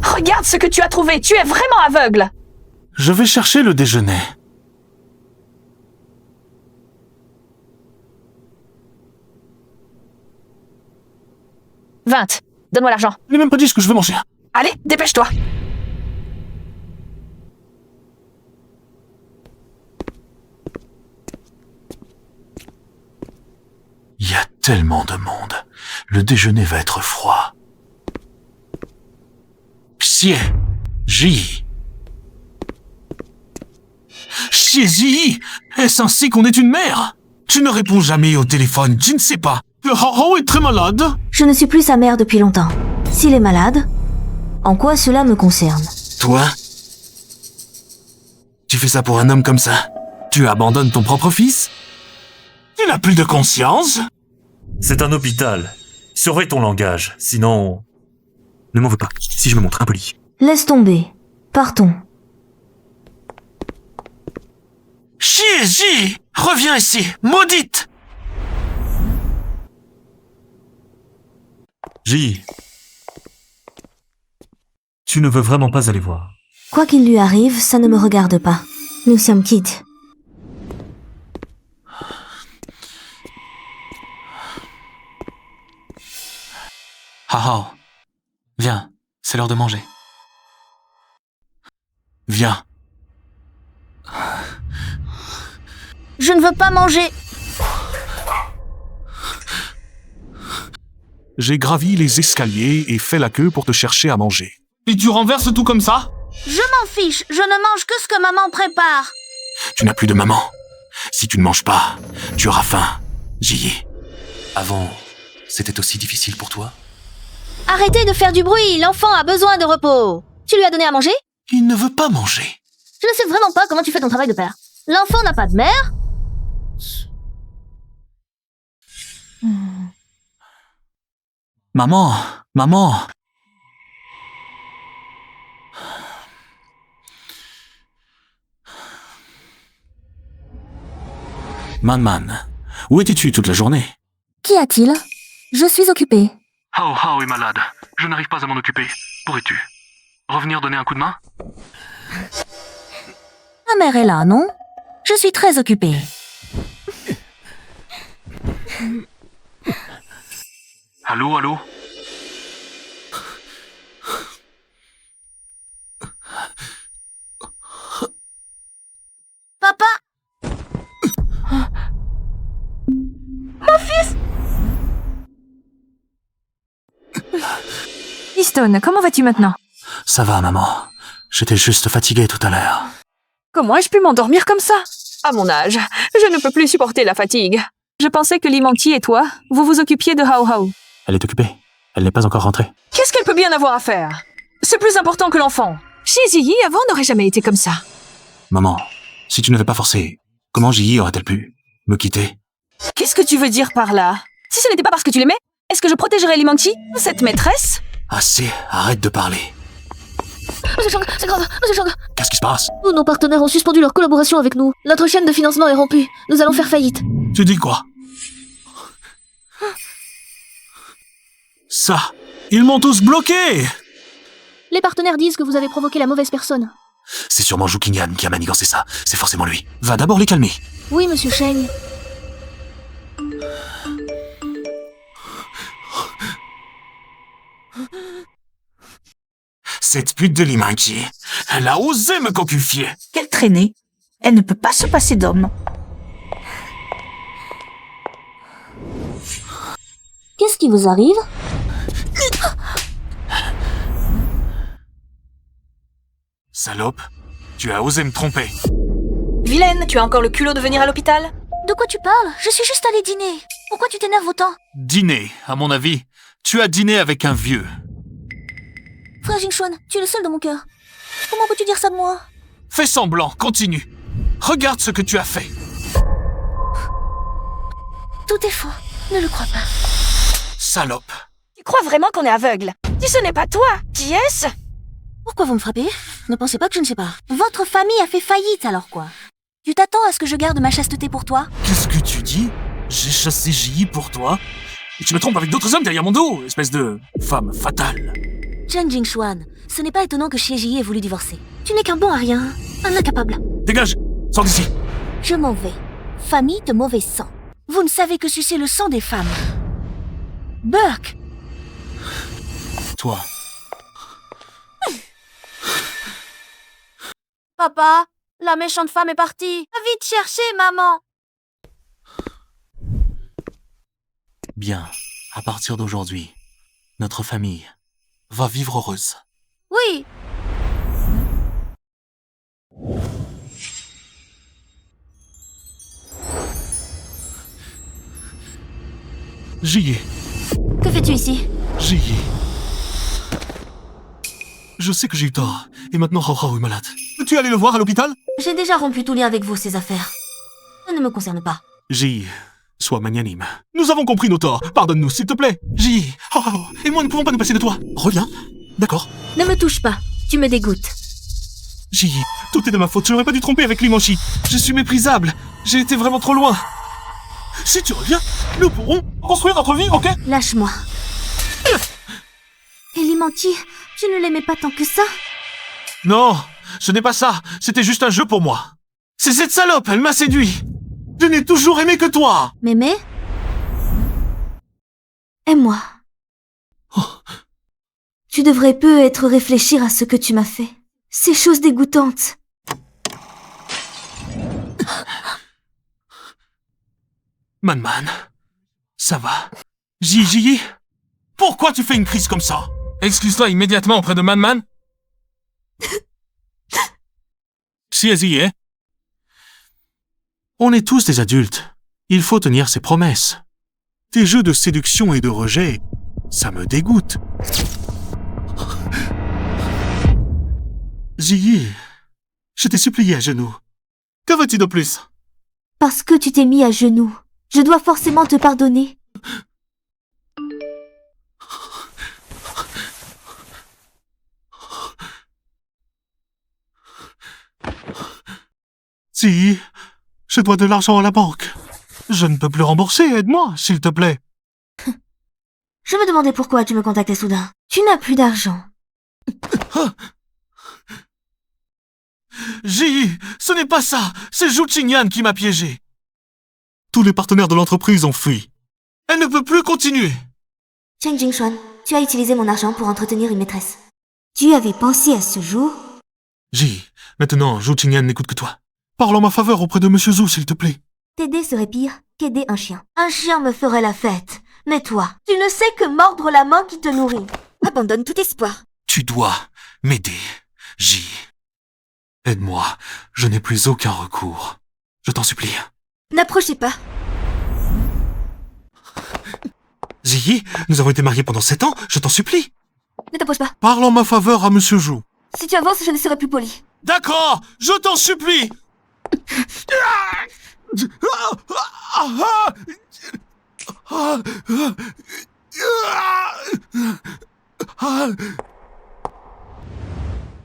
Regarde ce que tu as trouvé, tu es vraiment aveugle. Je vais chercher le déjeuner. « 20. Donne-moi l'argent. Je n'ai même pas dit ce que je veux manger. Allez, dépêche-toi. Il y a tellement de monde. Le déjeuner va être froid. Xie, Ji. Xie Ji, est-ce ainsi qu'on est une mère? Tu ne réponds jamais au téléphone, tu ne sais pas. Le Hao est très malade. Je ne suis plus sa mère depuis longtemps. S'il est malade, en quoi cela me concerne? Toi? Tu fais ça pour un homme comme ça? Tu abandonnes ton propre fils? Tu n'as plus de conscience? C'est un hôpital. Surveille ton langage, sinon... Ne m'en veux pas, si je me montre impoli. Laisse tomber. Partons. Xie Ji, reviens ici, maudite! Ji, tu ne veux vraiment pas aller voir. Quoi qu'il lui arrive, ça ne me regarde pas. Nous sommes quittes. Hao, viens, c'est l'heure de manger. Viens. Je ne veux pas manger. J'ai gravi les escaliers et fait la queue pour te chercher à manger. Et tu renverses tout comme ça? Je m'en fiche, je ne mange que ce que maman prépare. Tu n'as plus de maman. Si tu ne manges pas, tu auras faim. J'y ai. Avant, c'était aussi difficile pour toi? Arrêtez de faire du bruit, l'enfant a besoin de repos. Tu lui as donné à manger? Il ne veut pas manger. Je ne sais vraiment pas comment tu fais ton travail de père. L'enfant n'a pas de mère? Maman. Man, où étais-tu toute la journée? Qu'y a-t-il? Je suis occupée. Hao Hao est malade. Je n'arrive pas à m'en occuper. Pourrais-tu revenir donner un coup de main? Ma mère est là, non? Je suis très occupée. Allô, allô? Papa! Easton, comment vas-tu maintenant? Ça va, maman. J'étais juste fatigué tout à l'heure. Comment ai-je pu m'endormir comme ça? À mon âge, je ne peux plus supporter la fatigue. Je pensais que Limanqi et toi, vous vous occupiez de Hao Hao. Elle est occupée. Elle n'est pas encore rentrée. Qu'est-ce qu'elle peut bien avoir à faire? C'est plus important que l'enfant. Chez Ziyi, avant, n'aurait jamais été comme ça. Maman, si tu n'avais pas forcé, comment Ji aurait-elle pu me quitter? Qu'est-ce que tu veux dire par là? Si ce n'était pas parce que tu l'aimais, est-ce que je protégerais Limanqi, cette maîtresse? Assez, arrête de parler. Monsieur Chang, c'est grave, Monsieur Chang. Qu'est-ce qui se passe? Tous nos partenaires ont suspendu leur collaboration avec nous. Notre chaîne de financement est rompue. Nous allons faire faillite. Tu dis quoi? Ça, ils m'ont tous bloqué! Les partenaires disent que vous avez provoqué la mauvaise personne. C'est sûrement Zhu Qingyan qui a manigancé ça. C'est forcément lui. Va d'abord les calmer. Oui, Monsieur Sheng. Cette pute de Limanqi, elle a osé me cocufier. Quelle traînée! Elle ne peut pas se passer d'homme. Qu'est-ce qui vous arrive? Salope, tu as osé me tromper. Vilaine, tu as encore le culot de venir à l'hôpital? De quoi tu parles? Je suis juste allée dîner. Pourquoi tu t'énerves autant? Dîner, à mon avis. Tu as dîné avec un vieux. Frère Jingxuan, tu es le seul de mon cœur. Comment peux-tu dire ça de moi? Fais semblant, continue. Regarde ce que tu as fait. Tout est faux. Ne le crois pas. Salope. Tu crois vraiment qu'on est aveugle? Si ce n'est pas toi, qui est-ce? Pourquoi vous me frappez? Ne pensez pas que je ne sais pas. Votre famille a fait faillite, alors quoi? Tu t'attends à ce que je garde ma chasteté pour toi? Qu'est-ce que tu dis? J'ai chassé Ji pour toi? Et tu me trompes avec d'autres hommes derrière mon dos, espèce de femme fatale. Chen Jingxuan, ce n'est pas étonnant que Xie Ji ait voulu divorcer. Tu n'es qu'un bon à rien, un incapable. Dégage! Sors d'ici! Je m'en vais. Famille de mauvais sang. Vous ne savez que sucer le sang des femmes. Burke! Toi. Papa, la méchante femme est partie. Va vite chercher, maman. Bien, à partir d'aujourd'hui, notre famille va vivre heureuse. Oui. J'y ai. Que fais-tu ici? J'y ai. Je sais que j'ai eu tort, et maintenant Hao Hao est malade. Peux-tu aller le voir à l'hôpital? J'ai déjà rompu tout lien avec vous, ces affaires. Ça ne me concerne pas. Ji, sois magnanime. Nous avons compris nos torts. Pardonne-nous, s'il te plaît. Ji, Hao Hao et moi ne pouvons pas nous passer de toi. Reviens. D'accord. Ne me touche pas. Tu me dégoûtes. Ji, tout est de ma faute. Je n'aurais pas dû tromper avec Limanqi. Je suis méprisable. J'ai été vraiment trop loin. Si tu reviens, nous pourrons construire notre vie, ok? Lâche-moi. Et Limanqi, tu ne l'aimais pas tant que ça? Non, ce n'est pas ça. C'était juste un jeu pour moi. C'est cette salope, elle m'a séduit. Je n'ai toujours aimé que toi. Mémé? Aime-moi. Oh. Tu devrais peut-être réfléchir à ce que tu m'as fait. Ces choses dégoûtantes. Man, ça va. Ji, pourquoi tu fais une crise comme ça? Excuse-toi immédiatement auprès de Man. Si, hein? On est tous des adultes. Il faut tenir ses promesses. Tes jeux de séduction et de rejet, ça me dégoûte. Ji, je t'ai supplié à genoux. Que veux-tu de plus? Parce que tu t'es mis à genoux. Je dois forcément te pardonner. Si, je dois de l'argent à la banque. Je ne peux plus rembourser, aide-moi, s'il te plaît. Je me demandais pourquoi tu me contactais soudain. Tu n'as plus d'argent. Ji, ce n'est pas ça. C'est Zhu Qingyan qui m'a piégé. Tous les partenaires de l'entreprise ont fui. Elle ne peut plus continuer. Cheng Jingxuan, tu as utilisé mon argent pour entretenir une maîtresse. Tu avais pensé à ce jour? Ji, maintenant, Zhu Qingyan n'écoute que toi. Parle en ma faveur auprès de Monsieur Zhu, s'il te plaît. T'aider serait pire qu'aider un chien. Un chien me ferait la fête. Mais toi, tu ne sais que mordre la main qui te nourrit. Abandonne tout espoir. Tu dois m'aider, Ji. Aide-moi, je n'ai plus aucun recours. Je t'en supplie. N'approchez pas. Ji, nous avons été mariés pendant 7 ans, je t'en supplie. Ne t'approche pas. Parle en ma faveur à Monsieur Zhu. Si tu avances, je ne serai plus poli. D'accord, je t'en supplie.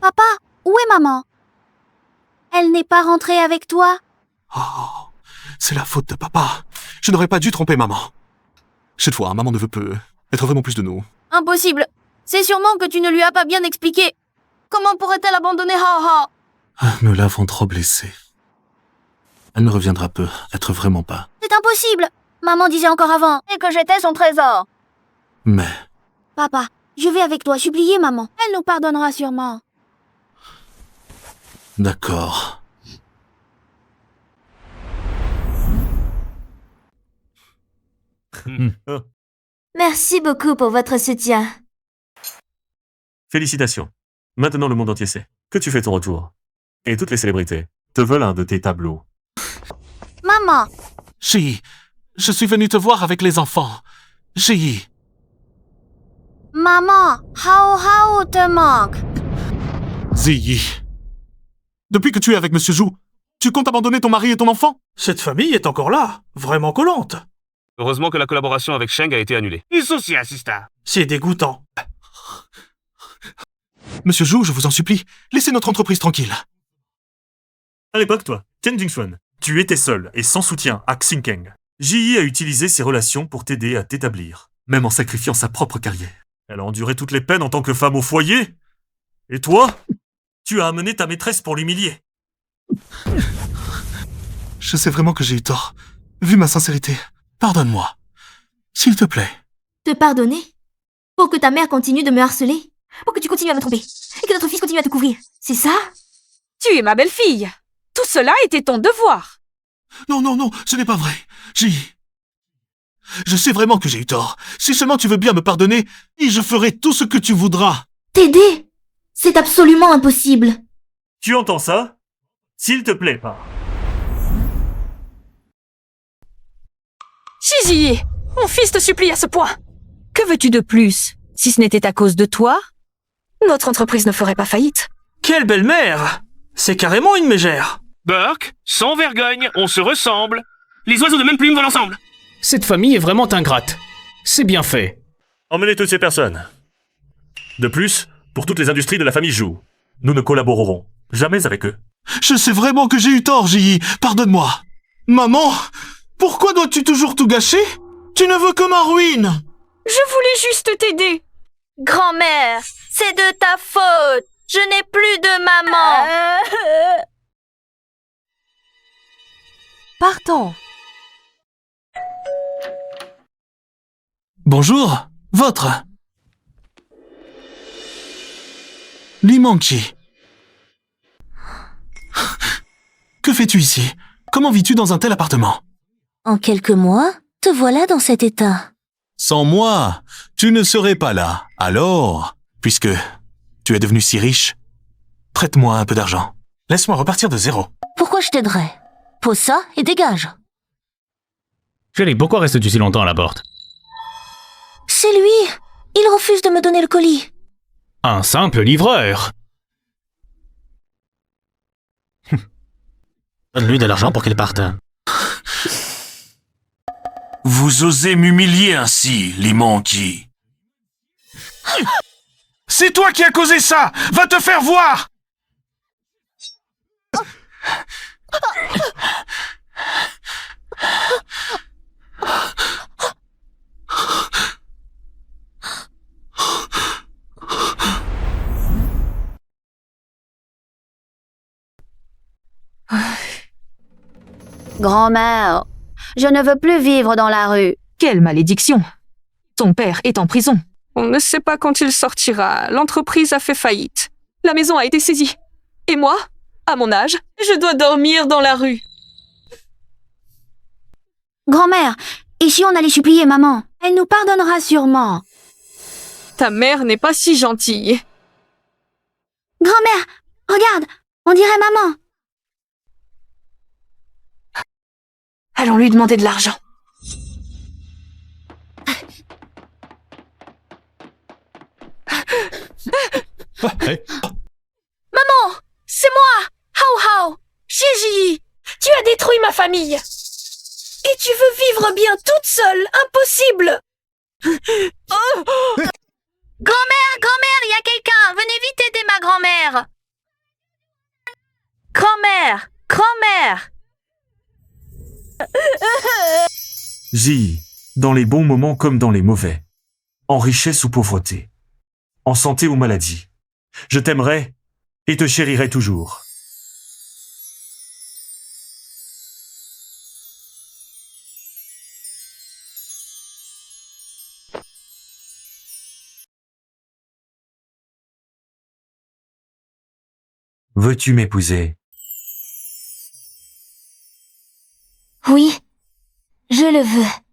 Papa, où est maman? Elle n'est pas rentrée avec toi? Oh, c'est la faute de papa. Je n'aurais pas dû tromper maman. Cette fois, maman ne veut plus être vraiment plus de nous. Impossible. C'est sûrement que tu ne lui as pas bien expliqué. Comment pourrait-elle abandonner Ha Ha? Me l'avons trop blessée. Elle ne reviendra peu, être vraiment pas. C'est impossible. Maman disait encore avant. Et que j'étais son trésor. Mais... Papa, je vais avec toi supplier maman. Elle nous pardonnera sûrement. D'accord. Merci beaucoup pour votre soutien. Félicitations. Maintenant le monde entier sait que tu fais ton retour. Et toutes les célébrités te veulent un de tes tableaux. Maman. Ji, je suis venu te voir avec les enfants. Ji. Maman, Hao Hao te manque. Ziyi. Depuis que tu es avec Monsieur Zhu, tu comptes abandonner ton mari et ton enfant? Cette famille est encore là, vraiment collante. Heureusement que la collaboration avec Sheng a été annulée. C'est dégoûtant. Monsieur Zhu, je vous en supplie, laissez notre entreprise tranquille. À l'époque, toi, Cheng Jingxuan, tu étais seul et sans soutien à Xingkeng. Ji a utilisé ses relations pour t'aider à t'établir, même en sacrifiant sa propre carrière. Elle a enduré toutes les peines en tant que femme au foyer. Et toi, tu as amené ta maîtresse pour l'humilier. Je sais vraiment que j'ai eu tort. Vu ma sincérité, pardonne-moi. S'il te plaît. Te pardonner? Pour que ta mère continue de me harceler? Pour que tu continues à me tromper? Et que notre fils continue à te couvrir? C'est ça? Tu es ma belle-fille. Tout cela était ton devoir. Non, non, non, ce n'est pas vrai. Je sais vraiment que j'ai eu tort. Si seulement tu veux bien me pardonner, et je ferai tout ce que tu voudras. T'aider? C'est absolument impossible. Tu entends ça? S'il te plaît, pas. Shizi, mon fils te supplie à ce point. Que veux-tu de plus? Si ce n'était à cause de toi, notre entreprise ne ferait pas faillite. Quelle belle-mère! C'est carrément une mégère. Burke, sans vergogne, on se ressemble. Les oiseaux de même plume volent ensemble. Cette famille est vraiment ingrate. C'est bien fait. Emmenez toutes ces personnes. De plus, pour toutes les industries de la famille Zhu, nous ne collaborerons jamais avec eux. Je sais vraiment que j'ai eu tort, Ji. Pardonne-moi. Maman, pourquoi dois-tu toujours tout gâcher? Tu ne veux que ma ruine. Je voulais juste t'aider. Grand-mère, c'est de ta faute. Je n'ai plus de maman. Partons. Bonjour, votre. Limanqi. Que fais-tu ici? Comment vis-tu dans un tel appartement? En quelques mois, te voilà dans cet état. Sans moi, tu ne serais pas là. Alors, puisque tu es devenu si riche, prête-moi un peu d'argent. Laisse-moi repartir de zéro. Pourquoi je t'aiderais? Pose ça et dégage. Chérie, pourquoi restes-tu si longtemps à la porte? C'est lui. Il refuse de me donner le colis. Un simple livreur. Donne-lui de l'argent pour qu'il parte. Vous osez m'humilier ainsi, Limanqi. C'est toi qui as causé ça! Va te faire voir! Grand-mère, je ne veux plus vivre dans la rue. Quelle malédiction! Ton père est en prison. On ne sait pas quand il sortira. L'entreprise a fait faillite. La maison a été saisie. Et moi, à mon âge, je dois dormir dans la rue. Grand-mère, et si on allait supplier maman? Elle nous pardonnera sûrement. Ta mère n'est pas si gentille. Grand-mère, regarde, on dirait maman. Allons lui demander de l'argent. Maman, c'est moi, Hao Hao, Gigi. Tu as détruit ma famille. Et tu veux vivre bien toute seule, impossible. Grand-mère, grand-mère, il y a quelqu'un. Venez vite aider ma grand-mère. Grand-mère, grand-mère. Ji, dans les bons moments comme dans les mauvais, en richesse ou pauvreté, en santé ou maladie, je t'aimerai et te chérirai toujours. Veux-tu m'épouser? Oui, je le veux.